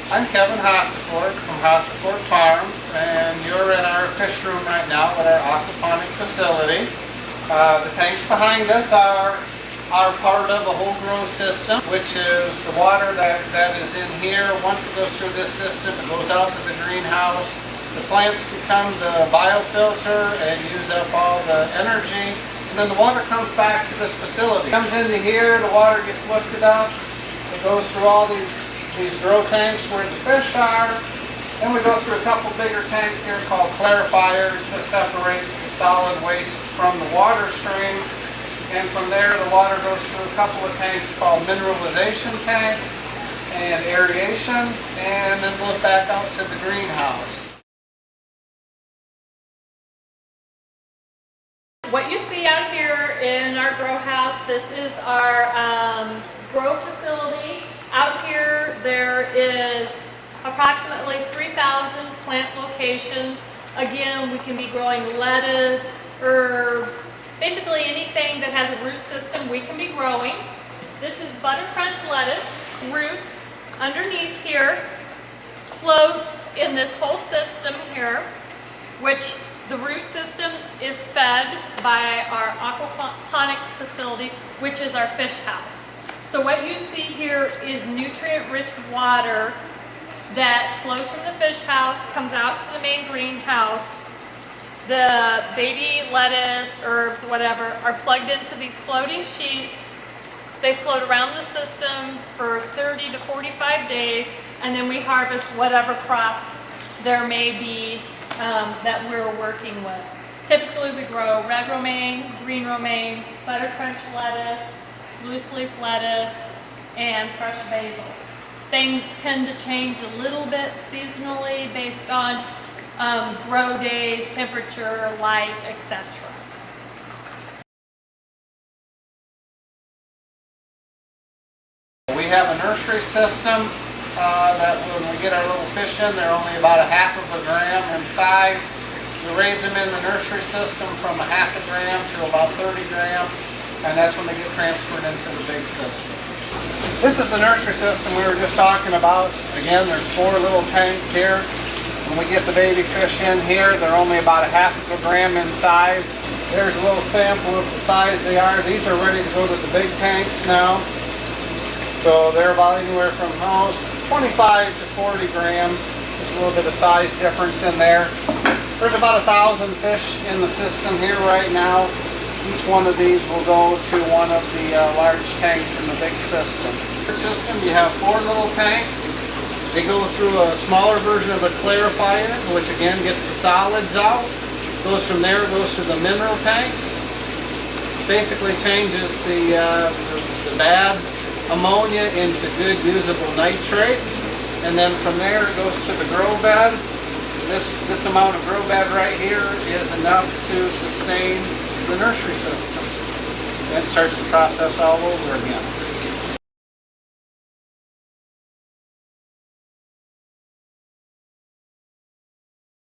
I'm Lisa Hassevoort from Hassevoort Farms, and you're in our fish room right now at our aquaponic facility. The tanks behind us are part of a whole grow system, which is the water that is in here. Once it goes through this system, it goes out to the greenhouse. The plants become the biofilter and use up all the energy. And then the water comes back to this facility. It comes into here, the water gets lifted up. It goes through all these grow tanks where the fish are. Then we go through a couple bigger tanks here called clarifiers that separates the solid waste from the water stream. And from there the water goes through a couple of tanks called mineralization tanks and aeration, and then goes back out to the greenhouse. What you see out here in our grow house, this is our grow facility. Out here there is approximately 3,000 plant locations. Again, we can be growing lettuce, herbs, basically anything that has a root system we can be growing. This is butter crunch lettuce. Roots underneath here float in this whole system here, which the root system is fed by our aquaponics facility, which is our fish house. So what you see here is nutrient-rich water that flows from the fish house, comes out to the main greenhouse. The baby lettuce, herbs, whatever, are plugged into these floating sheets. They float around the system for 30 to 45 days, and then we harvest whatever crop there may be that we're working with. Typically we grow red romaine, green romaine, butter crunch lettuce, loose leaf lettuce, and fresh basil. Things tend to change a little bit seasonally based on grow days, temperature, light, etc. We have a nursery system that when we get our little fish in, they're only about 1/2 of a gram in size. We raise them in the nursery system from 1/2 a gram to about 30 grams, and that's when they get transferred into the big system. This is the nursery system we were just talking about. Again, there's 4 little tanks here. When we get the baby fish in here, they're only about 1/2 of a gram in size. There's a little sample of the size they are. These are ready to go to the big tanks now. So they're about anywhere from 25 to 40 grams. There's a little bit of size difference in there. There's about 1,000 fish in the system here right now. Each one of these will go to one of the large tanks in the big system. You have 4 little tanks. They go through a smaller version of a clarifier, which again gets the solids out. Goes from there, goes to the mineral tanks. Basically changes the bad ammonia into good usable nitrates. And then from there it goes to the grow bed. This amount of grow bed right here is enough to sustain the nursery system. Then starts the process all over again.